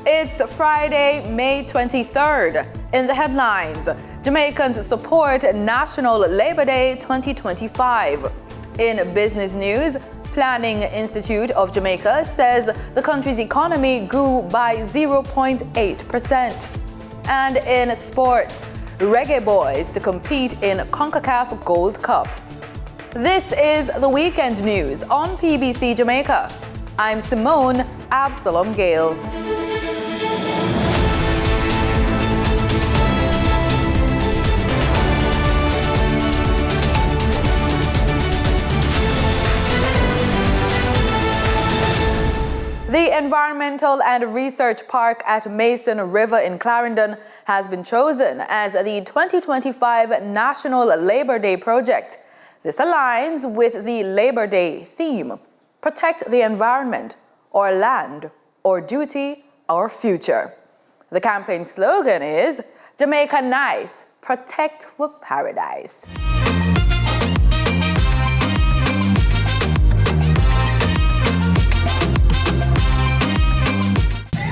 It's Friday, May 23rd. In the headlines, Jamaicans support National Labor Day 2025. In business news, Planning Institute of Jamaica says the country's economy grew by 0.8%. And in sports, Reggae Boys to compete in CONCACAF Gold Cup. This is the weekend news on PBC Jamaica. I'm Simone Absalom Gale. The Environmental and Research Park at Mason River in Clarendon has been chosen as the 2025 National Labor Day project. This aligns with the Labor Day theme: protect the environment, our land, our duty, our future. The campaign slogan is Jamaica Nice, protect with paradise.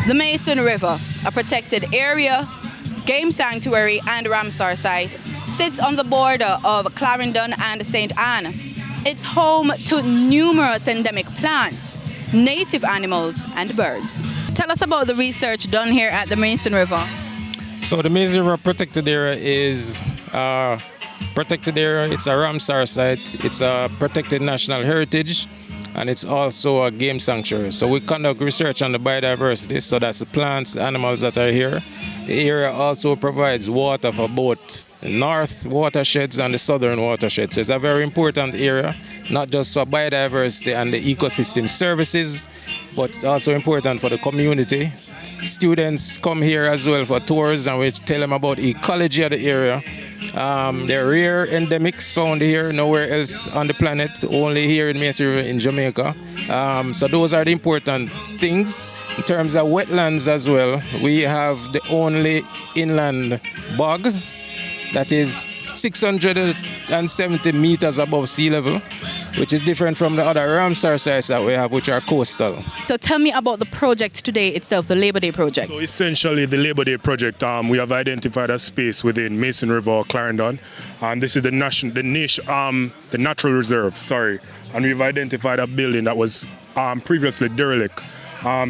The Mason River, a protected area, game sanctuary and Ramsar site, sits on the border of Clarendon and St. Anne. It's home to numerous endemic plants, native animals and birds. Tell us about the research done here at the Mason River. So the Mason River protected area is protected area. It's a Ramsar site. It's a protected national heritage. And it's also a game sanctuary. So we conduct research on the biodiversity, so that's the plants, the animals that are here. The area also provides water for both the north watersheds and the southern watersheds. So it's a very important area, not just for biodiversity and the ecosystem services, but it's also important for the community. Students come here as well for tours, and we tell them about the ecology of the area. There are rare endemics found here, nowhere else on the planet, only here in Mason River in Jamaica. So those are the important things. In terms of wetlands as well, we have the only inland bog that is 670 meters above sea level, which is different from the other Ramsar sites that we have, which are coastal. So tell me about the project today itself, the Labor Day project. So essentially the Labor Day project, we have identified a space within Mason River, Clarendon, and this is the natural reserve, and we've identified a building that was previously derelict.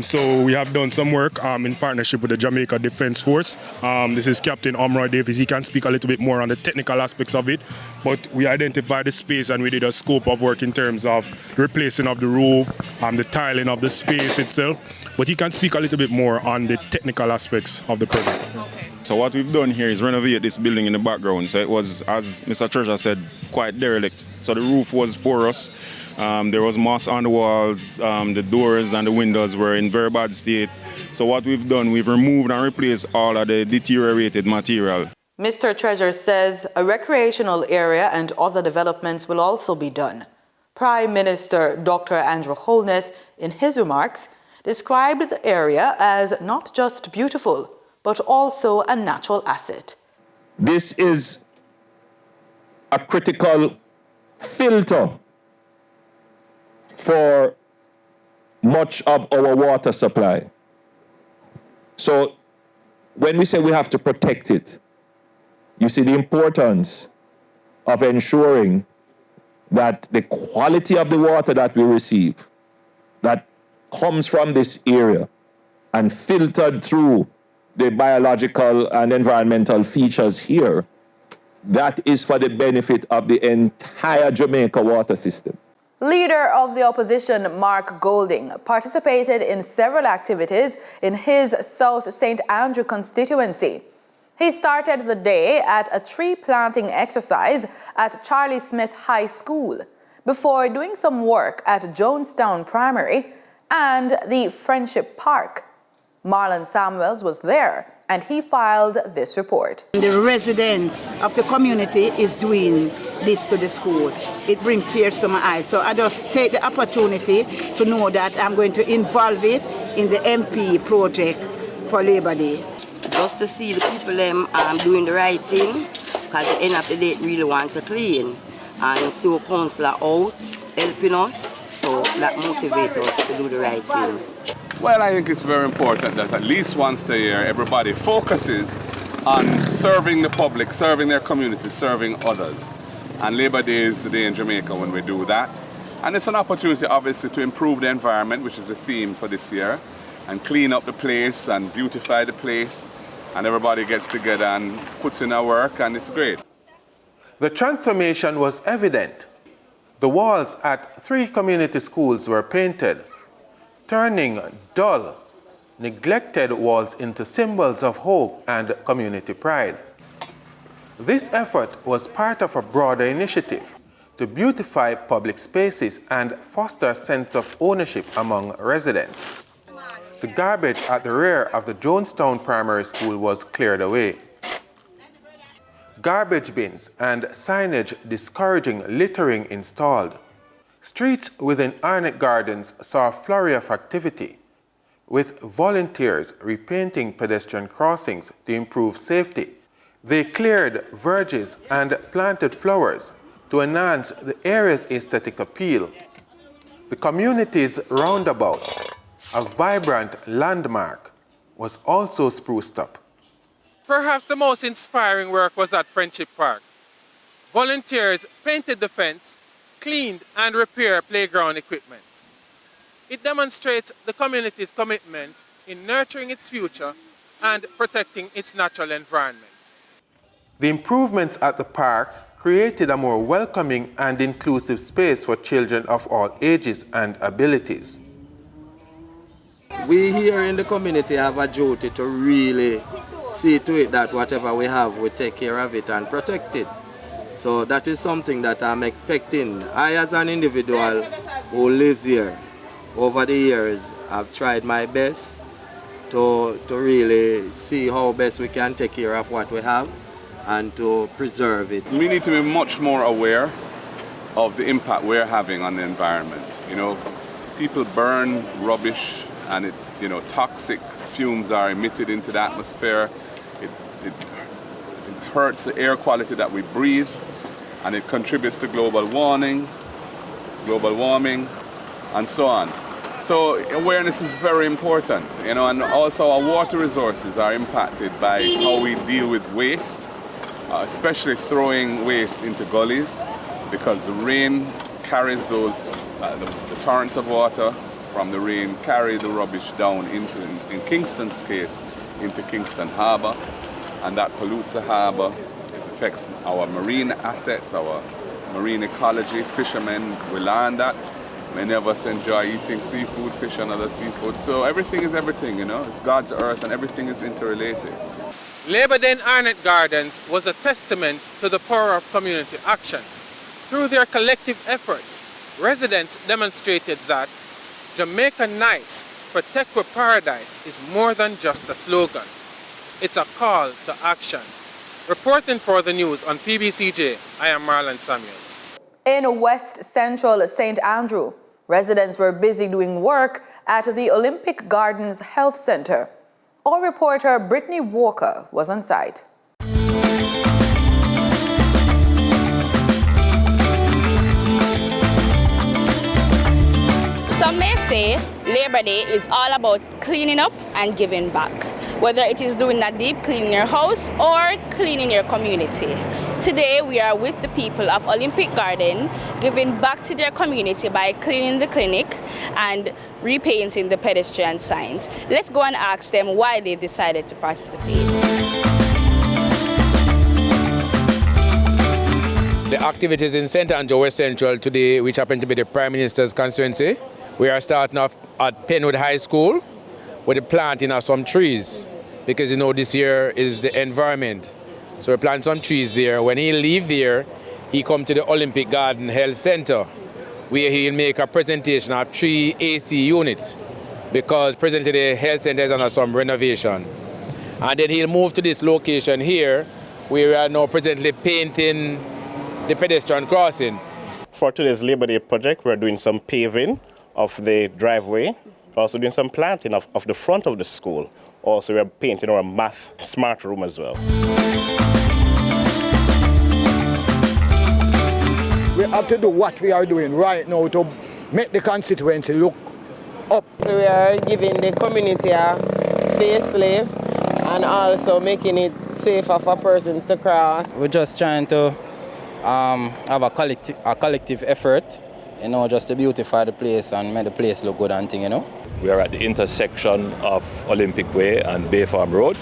So we have done some work in partnership with the Jamaica Defence Force. This is Captain Omroy Davis. He can speak a little bit more on the technical aspects of it, but we identified the space and we did a scope of work in terms of replacing of the roof, the tiling of the space itself. But he can speak a little bit more on the technical aspects of the project. Okay. So what we've done here is renovate this building in the background. So it was, as Mr. Treasurer said, quite derelict. So the roof was porous. There was moss on the walls, the doors and the windows were in very bad state. So what we've done, we've removed and replaced all of the deteriorated material. Mr. Treasurer says a recreational area and other developments will also be done. Prime Minister Dr. Andrew Holness, in his remarks, described the area as not just beautiful, but also a natural asset. This is a critical filter for much of our water supply. So when we say we have to protect it, you see the importance of ensuring that the quality of the water that we receive, that comes from this area and filtered through the biological and environmental features here, that is for the benefit of the entire Jamaica water system. Leader of the opposition, Mark Golding, participated in several activities in his South St. Andrew constituency. He started the day at a tree planting exercise at Charlie Smith High School before doing some work at Jonestown Primary and the Friendship Park. Marlon Samuels was there and he filed this report. The residents of the community is doing this to the school. It brings tears to my eyes. So I just take the opportunity to know that I'm going to involve it in the MP project for Labor Day. Just to see the people doing the right thing, because at the end of the day, they really want to clean. And see our councillor out helping us, so that motivates us to do the right thing. Well, I think it's very important that at least once a year everybody focuses on serving the public, serving their community, serving others. And Labor Day is the day in Jamaica when we do that. And it's an opportunity obviously to improve the environment, which is the theme for this year, and clean up the place and beautify the place. And everybody gets together and puts in their work, and it's great. The transformation was evident. The walls at 3 community schools were painted, turning dull, neglected walls into symbols of hope and community pride. This effort was part of a broader initiative to beautify public spaces and foster a sense of ownership among residents. The garbage at the rear of the Jonestown Primary School was cleared away. Garbage bins and signage discouraging littering installed. Streets within Arnett Gardens saw a flurry of activity, with volunteers repainting pedestrian crossings to improve safety. They cleared verges and planted flowers to enhance the area's aesthetic appeal. The community's roundabout, a vibrant landmark, was also spruced up. Perhaps the most inspiring work was at Friendship Park. Volunteers painted the fence, cleaned and repaired playground equipment. It demonstrates the community's commitment in nurturing its future and protecting its natural environment. The improvements at the park created a more welcoming and inclusive space for children of all ages and abilities. We here in the community have a duty to really see to it that whatever we have, we take care of it and protect it. So that is something that I'm expecting. I, as an individual who lives here, over the years, I've tried my best to really see how best we can take care of what we have and to preserve it. We need to be much more aware of the impact we're having on the environment. You know, people burn rubbish and toxic fumes are emitted into the atmosphere. It hurts the air quality that we breathe, and it contributes to global warming, and so on. So awareness is very important, and also our water resources are impacted by how we deal with waste, especially throwing waste into gullies, because the rain carries those, the torrents of water from the rain carry the rubbish down into, in Kingston's case, into Kingston Harbour, and that pollutes the harbour. It affects our marine assets, our marine ecology. Fishermen rely on that. Many of us enjoy eating seafood, fish and other seafood. So everything is everything, It's God's earth and everything is interrelated. Labor Day in Arnett Gardens was a testament to the power of community action. Through their collective efforts, residents demonstrated that Jamaica Nice, Protect Our Paradise is more than just a slogan. It's a call to action. Reporting for the news on PBCJ, I am Marlon Samuels. In West Central St. Andrew, residents were busy doing work at the Olympic Gardens Health Center. Our reporter Brittany Walker was on site. Some may say Labor Day is all about cleaning up and giving back, whether it is doing a deep clean in your house or cleaning your community. Today we are with the people of Olympic Garden, giving back to their community by cleaning the clinic and repainting the pedestrian signs. Let's go and ask them why they decided to participate. The activities in St. Andrew West Central today, which happen to be the Prime Minister's constituency, we are starting off at Penwood High School with the planting of some trees, because this year is the environment. So we plant some trees there. When he leave there, he come to the Olympic Garden Health Center, where he'll make a presentation of 3 AC units, because presently the health center is under some renovation. And then he'll move to this location here, where we are now presently painting the pedestrian crossing. For today's Labor Day project, we're doing some paving of the driveway. We're also doing some planting of the front of the school. Also, we're painting our math smart room as well. We have to do what we are doing right now to make the constituency look up. So we are giving the community a facelift and also making it safer for persons to cross. We're just trying to have a collective effort, just to beautify the place and make the place look good and thing, We are at the intersection of Olympic Way and Bay Farm Road,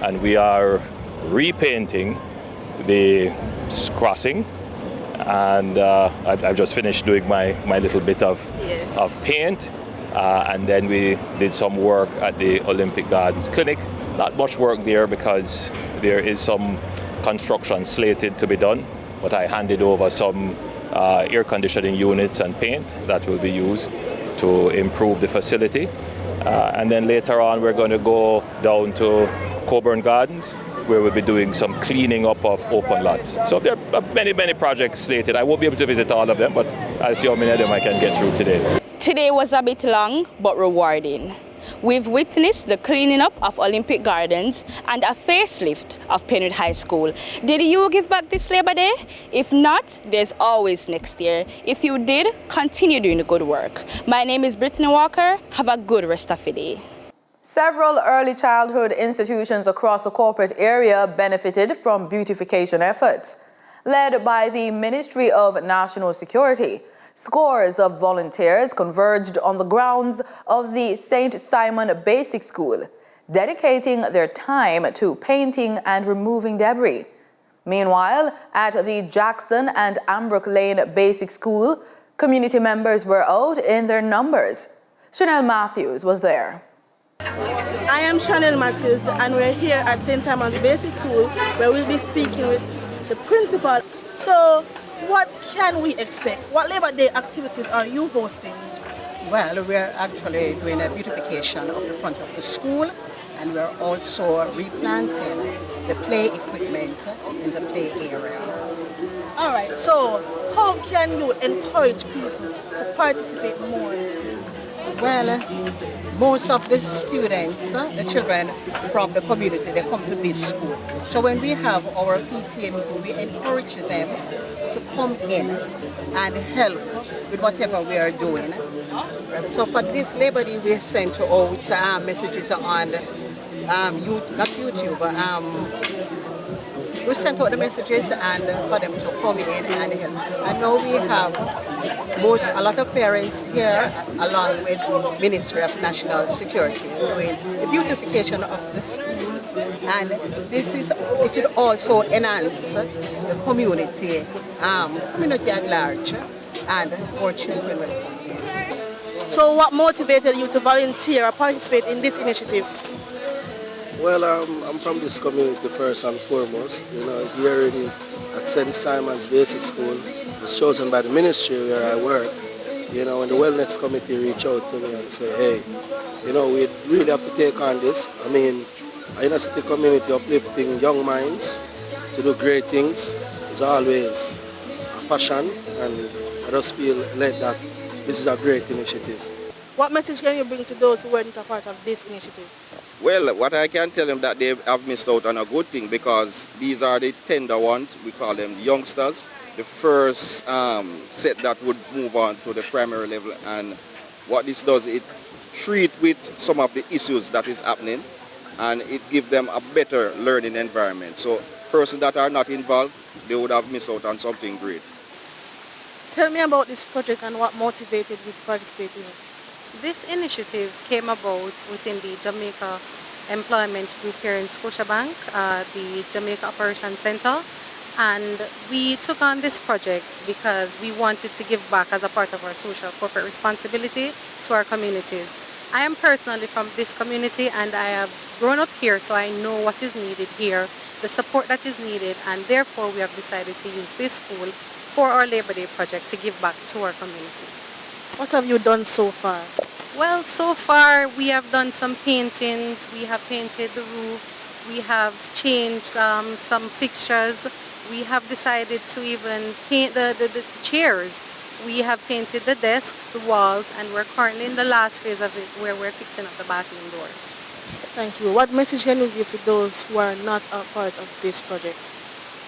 and we are repainting the crossing. And I've just finished doing my little bit of paint, and then we did some work at the Olympic Gardens Clinic. Not much work there because there is some construction slated to be done, but I handed over some air conditioning units and paint that will be used to improve the facility. And then later on we're going to go down to Coburn Gardens, where we'll be doing some cleaning up of open lots. So there are many projects slated. I won't be able to visit all of them, but I'll see how many of them I can get through today. Today was a bit long but rewarding. We've witnessed the cleaning up of Olympic Gardens and a facelift of Penwood High School. Did you give back this Labor Day? If not, there's always next year. If you did, continue doing the good work. My name is Brittany Walker. Have a good rest of the day. Several early childhood institutions across the corporate area benefited from beautification efforts. Led by the Ministry of National Security, scores of volunteers converged on the grounds of the St. Simon Basic School, dedicating their time to painting and removing debris. Meanwhile, at the Jackson and Ambrook Lane Basic School, community members were out in their numbers. Chanel Matthews was there. I am Chanel Matthews, and we're here at St. Simon's Basic School, where we'll be speaking with the principal. So, what can we expect? What Labor Day activities are you hosting? Well, we're actually doing a beautification of the front of the school, and we're also replanting the play equipment in the play area. All right, so how can you encourage people to participate more? Well, most of the students, the children from the community, they come to this school. So when we have our PTA meeting, we encourage them to come in and help with whatever we are doing. So for this Labor Day, we sent out messages on YouTube. We sent out the messages and for them to come in and help. And now we have a lot of parents here, along with the Ministry of National Security, doing the beautification of the school. And it will also enhance the community at large, and more children will come here. So what motivated you to volunteer or participate in this initiative? Well, I'm from this community first and foremost. Here at St. Simon's Basic School, was chosen by the ministry where I work. When the wellness committee reached out to me and say, hey, we really have to take on this. I mean, inner city community uplifting young minds to do great things is always a passion, and I just feel led that this is a great initiative. What message can you bring to those who weren't a part of this initiative? Well, what I can tell them that they have missed out on a good thing, because these are the tender ones, we call them youngsters, the first set that would move on to the primary level. And what this does, it treat with some of the issues that is happening, and it gives them a better learning environment. So persons that are not involved, they would have missed out on something great. Tell me about this project and what motivated you to participate in it. This initiative came about within the Jamaica Employment Group here in Scotiabank, the Jamaica Operations Center, and we took on this project because we wanted to give back as a part of our social corporate responsibility to our communities. I am personally from this community, and I have grown up here, so I know what is needed here, the support that is needed, and therefore we have decided to use this school for our Labor Day project to give back to our community. What have you done so far? Well, so far we have done some paintings, we have painted the roof, we have changed some fixtures, we have decided to even paint the chairs. We have painted the desk, the walls, and we're currently in the last phase of it where we're fixing up the bathroom doors. Thank you. What message can you give to those who are not a part of this project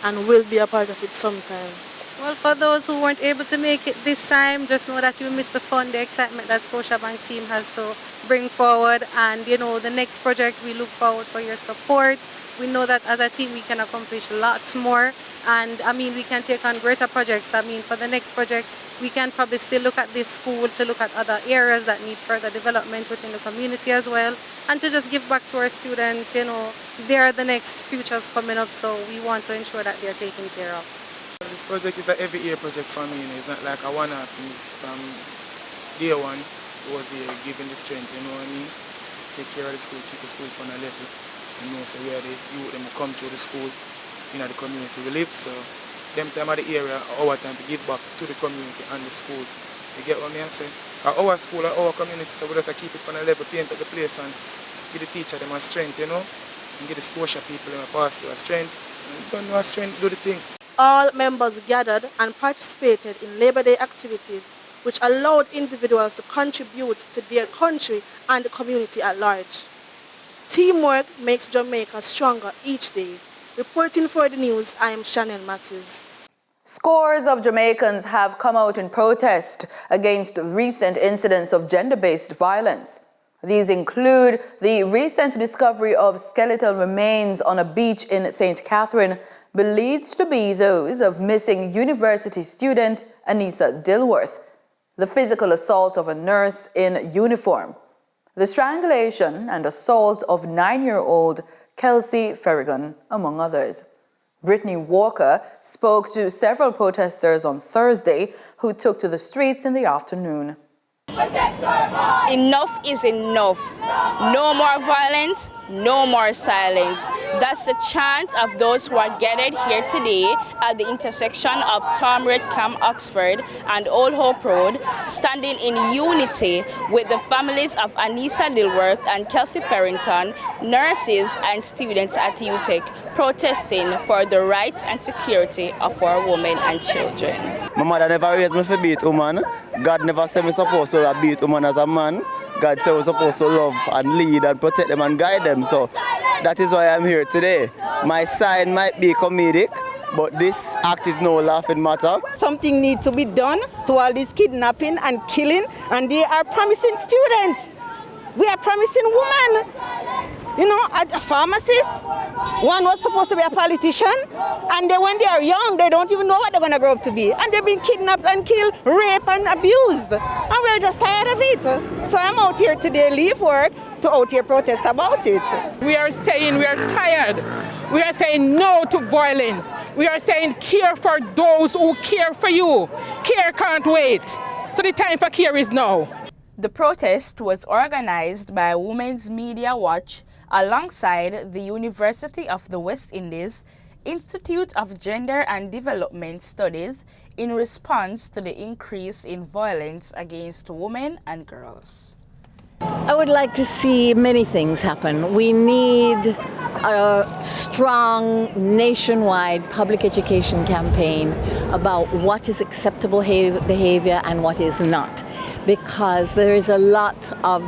and will be a part of it sometime? Well, for those who weren't able to make it this time, just know that you missed the fun, the excitement that Scotiabank team has to bring forward. And, you know, the next project, we look forward for your support. We know that as a team, we can accomplish lots more. And, I mean, we can take on greater projects. I mean, for the next project, we can probably still look at this school to look at other areas that need further development within the community as well. And to just give back to our students, you know, they're the next futures coming up. So we want to ensure that they're taken care of. This project is an every year project for me. It's not like a one-off thing. From day one, it was giving the strength, you know what I mean? Take care of the school, keep the school on a level. You know, so we are the youth them come through the school, in the community we live. So them time of the area, our time to give back to the community and the school. You get what I say? Our school, our community, so we just keep it on a level, paint up the place and give the teacher them a strength, you know? And give the Scotia people them a pass to a strength. And don't know a strength, do the thing. All members gathered and participated in Labor Day activities, which allowed individuals to contribute to their country and the community at large. Teamwork makes Jamaica stronger each day. Reporting for the news, I am Chanel Matthews. Scores of Jamaicans have come out in protest against recent incidents of gender-based violence. These include the recent discovery of skeletal remains on a beach in St. Catherine, believed to be those of missing university student Anissa Dilworth, the physical assault of a nurse in uniform, the strangulation and assault of 9-year-old Kelsey Ferrigan, among others. Brittany Walker spoke to several protesters on Thursday who took to the streets in the afternoon. Enough is enough. No more violence, no more silence. That's the chant of those who are gathered here today at the intersection of Tom Redcam, Oxford and Old Hope Road, standing in unity with the families of Anissa Dilworth and Kelsey Farrington, nurses and students at UTEC, protesting for the rights and security of our women and children. My mother never raised me to beat woman. God never said me supposed to beat woman as a man. God said we're supposed to love and lead and protect them and guide them. So that is why I'm here today. My side might be comedic, but this act is no laughing matter. Something needs to be done to all this kidnapping and killing, and they are promising students. We are promising women. You know, a pharmacist, one was supposed to be a politician, and then when they are young, they don't even know what they're going to grow up to be. And they've been kidnapped and killed, raped and abused. And we're just tired of it. So I'm out here today, leave work, to out here protest about it. We are saying we are tired. We are saying no to violence. We are saying care for those who care for you. Care can't wait. So the time for care is now. The protest was organized by Women's Media Watch alongside the University of the West Indies, Institute of Gender and Development Studies, in response to the increase in violence against women and girls. I would like to see many things happen. We need a strong nationwide public education campaign about what is acceptable behavior and what is not, because there is a lot of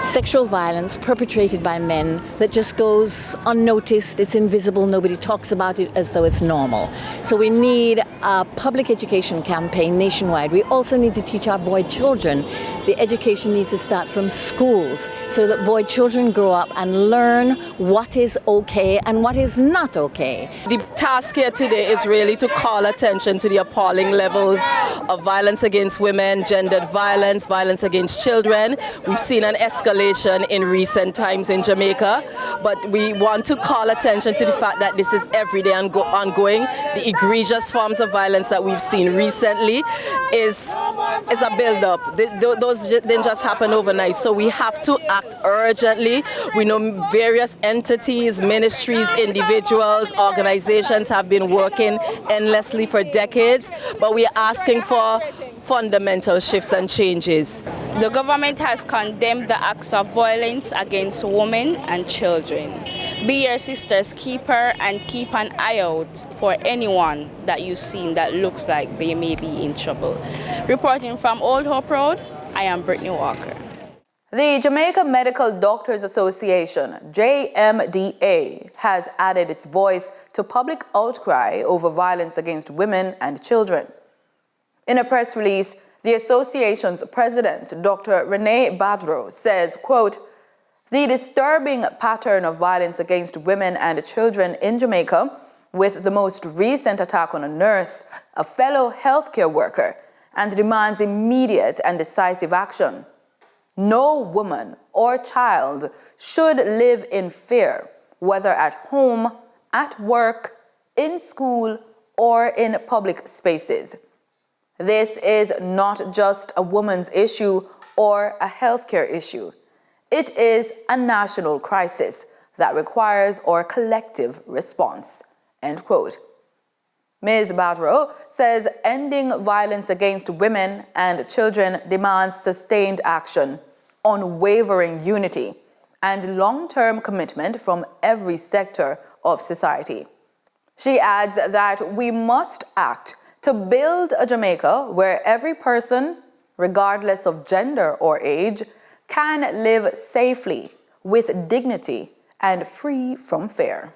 sexual violence perpetrated by men that just goes unnoticed, it's invisible, nobody talks about it as though it's normal. So we need a public education campaign nationwide. We also need to teach our boy children. The education needs to start from schools so that boy children grow up and learn what is okay and what is not okay. The task here today is really to call attention to the appalling levels of violence against women, gendered violence, violence against children. We've seen an escalation in recent times in Jamaica, but we want to call attention to the fact that this is every day ongoing. The egregious forms of violence that we've seen recently is a build-up. Those didn't just happen overnight, so we have to act urgently. We know various entities, ministries, individuals, organizations have been working endlessly for decades, but we are asking for fundamental shifts and changes. The government has condemned the acts of violence against women and children. Be your sister's keeper and keep an eye out for anyone that you've seen that looks like they may be in trouble. Reporting from Old Hope Road, I am Brittany Walker. The Jamaica Medical Doctors Association, JMDA, has added its voice to to public outcry over violence against women and children. In a press release, the association's president, Dr. Renee Badro, says, quote, "The disturbing pattern of violence against women and children in Jamaica, with the most recent attack on a nurse, a fellow healthcare worker, and demands immediate and decisive action. No woman or child should live in fear, whether at home, at work, in school, or in public spaces. This is not just a woman's issue or a healthcare issue. It is a national crisis that requires our collective response." End quote. Ms. Badro says ending violence against women and children demands sustained action, unwavering unity, and long-term commitment from every sector of society. She adds that we must act to build a Jamaica where every person, regardless of gender or age, can live safely, with dignity, and free from fear.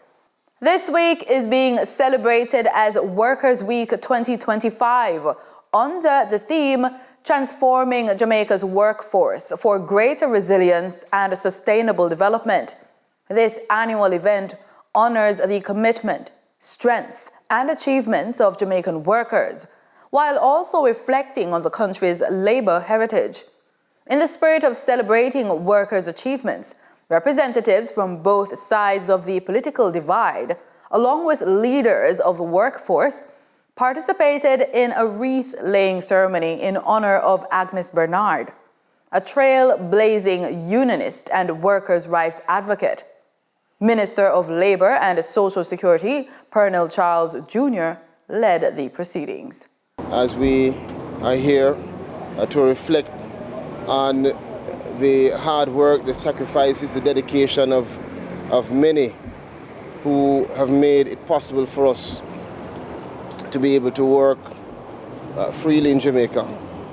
This week is being celebrated as Workers' Week 2025 under the theme Transforming Jamaica's Workforce for Greater Resilience and Sustainable Development. This annual event honors the commitment, strength, and achievements of Jamaican workers, while also reflecting on the country's labor heritage. In the spirit of celebrating workers' achievements, representatives from both sides of the political divide, along with leaders of the workforce, participated in a wreath-laying ceremony in honor of Agnes Bernard, a trail-blazing unionist and workers' rights advocate. Minister of Labor and Social Security, Pernell Charles Jr., led the proceedings. As we are here to reflect on the hard work, the sacrifices, the dedication of many who have made it possible for us to be able to work freely in Jamaica,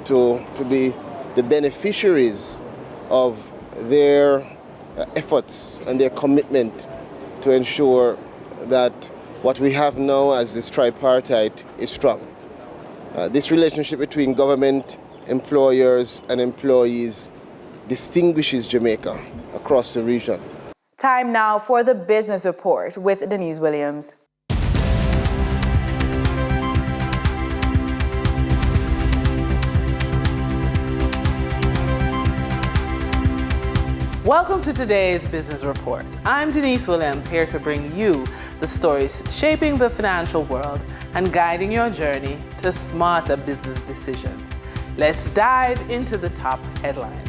to be the beneficiaries of their efforts and their commitment to ensure that what we have now as this tripartite is strong. This relationship between government, employers, and employees distinguishes Jamaica across the region. Time now for the Business Report with Denise Williams. Welcome to today's Business Report. I'm Denise Williams, here to bring you the stories shaping the financial world and guiding your journey to smarter business decisions. Let's dive into the top headlines.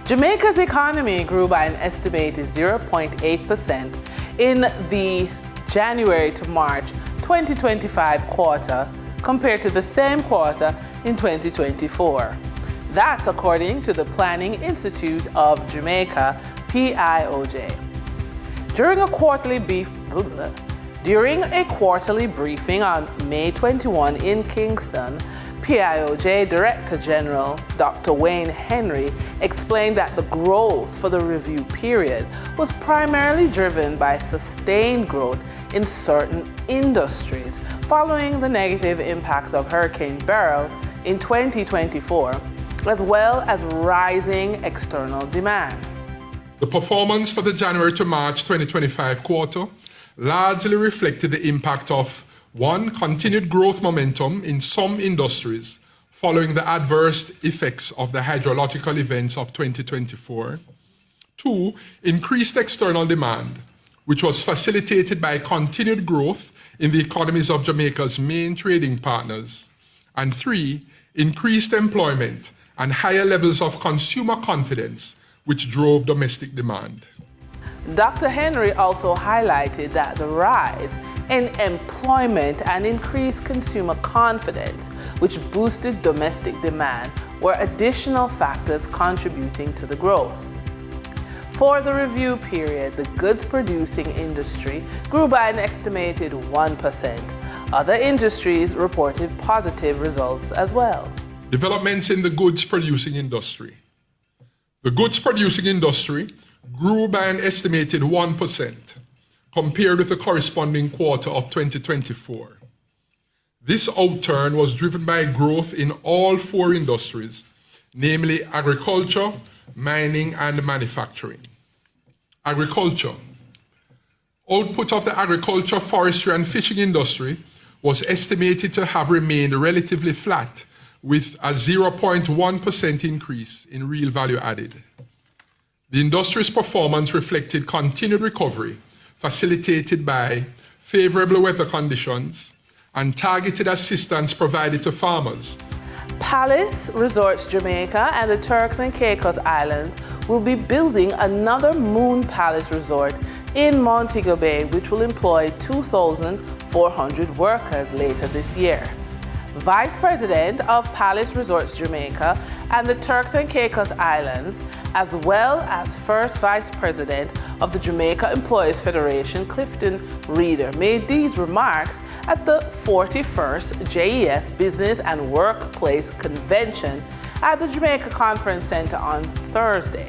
Jamaica's economy grew by an estimated 0.8% in the January to March 2025 quarter compared to the same quarter in 2024. That's according to the Planning Institute of Jamaica, PIOJ. During a quarterly briefing on May 21 in Kingston, PIOJ Director General Dr. Wayne Henry explained that the growth for the review period was primarily driven by sustained growth in certain industries following the negative impacts of Hurricane Beryl in 2024, as well as rising external demand. The performance for the January to March 2025 quarter largely reflected the impact of 1. Continued growth momentum in some industries following the adverse effects of the hydrological events of 2024. 2. Increased external demand, which was facilitated by continued growth in the economies of Jamaica's main trading partners. And 3. Increased employment and higher levels of consumer confidence, which drove domestic demand. Dr. Henry also highlighted that the rise in employment and increased consumer confidence, which boosted domestic demand, were additional factors contributing to the growth. For the review period, the goods-producing industry grew by an estimated 1%. Other industries reported positive results as well. Developments in the goods-producing industry. The goods-producing industry grew by an estimated 1%. compared with the corresponding quarter of 2024. This outturn was driven by growth in all 4 industries, namely agriculture, mining, and manufacturing. Agriculture. Output of the agriculture, forestry, and fishing industry was estimated to have remained relatively flat, with a 0.1% increase in real value added. The industry's performance reflected continued recovery, facilitated by favorable weather conditions and targeted assistance provided to farmers. Palace Resorts Jamaica and the Turks and Caicos Islands will be building another Moon Palace Resort in Montego Bay, which will employ 2,400 workers later this year. Vice President of Palace Resorts Jamaica and the Turks and Caicos Islands, as well as First Vice President of the Jamaica Employees Federation, Clifton Reeder, made these remarks at the 41st JEF Business and Workplace Convention at the Jamaica Conference Center on Thursday.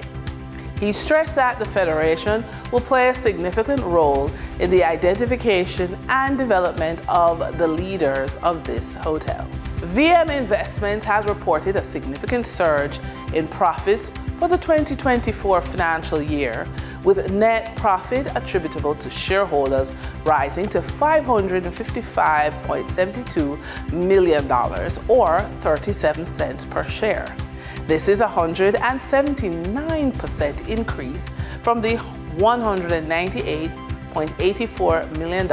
He stressed that the Federation will play a significant role in the identification and development of the leaders of this hotel. VM Investments has reported a significant surge in profits for the 2024 financial year, with net profit attributable to shareholders rising to $555.72 million, or 37 cents per share. This is a 179% increase from the $198.84 million,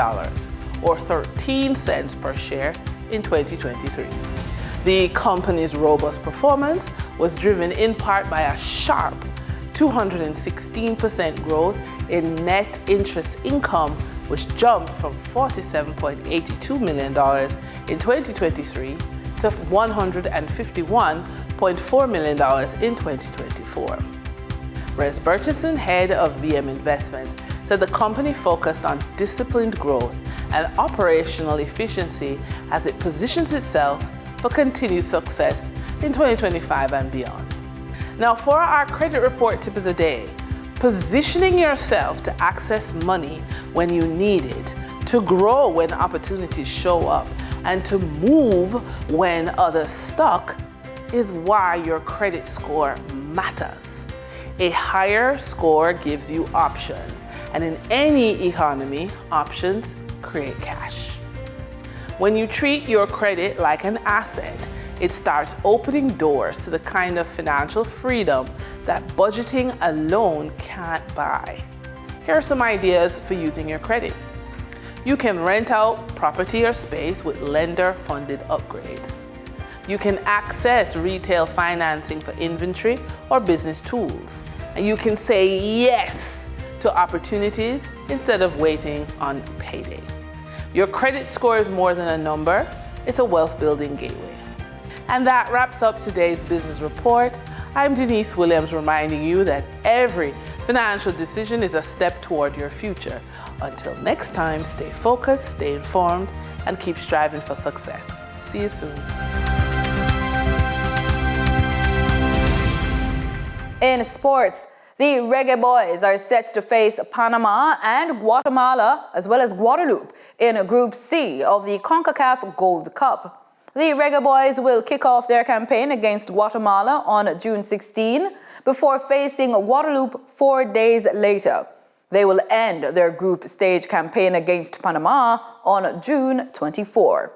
or 13 cents per share in 2023. The company's robust performance was driven in part by a sharp 216% growth in net interest income, which jumped from $47.82 million in 2023 to $151.4 million in 2024. Res Burchison, head of VM Investments, said the company focused on disciplined growth and operational efficiency as it positions itself for continued success in 2025 and beyond. Now, for our credit report tip of the day, positioning yourself to access money when you need it, to grow when opportunities show up, and to move when others stuck is why your credit score matters. A higher score gives you options, and in any economy, options create cash. When you treat your credit like an asset, it starts opening doors to the kind of financial freedom that budgeting alone can't buy. Here are some ideas for using your credit. You can rent out property or space with lender-funded upgrades. You can access retail financing for inventory or business tools. And you can say yes to opportunities instead of waiting on payday. Your credit score is more than a number, it's a wealth-building gateway. And that wraps up today's business report. I'm Denise Williams, reminding you that every financial decision is a step toward your future. Until next time, stay focused, stay informed, and keep striving for success. See you soon. In sports, the Reggae Boys are set to face Panama and Guatemala, as well as Guadeloupe, in Group C of the CONCACAF Gold Cup. The Reggae Boys will kick off their campaign against Guatemala on June 16 before facing Guadeloupe 4 days later. They will end their group stage campaign against Panama on June 24.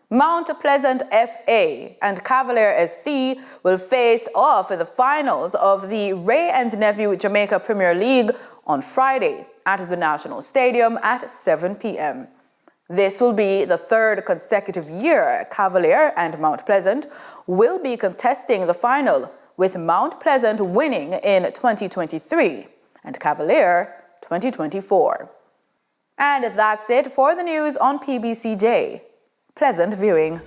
Mount Pleasant FA and Cavalier SC will face off in the finals of the Ray and Nephew Jamaica Premier League on Friday at the National Stadium at 7 p.m. This will be the third consecutive year Cavalier and Mount Pleasant will be contesting the final, with Mount Pleasant winning in 2023 and Cavalier 2024. And that's it for the news on PBCJ. Pleasant viewing.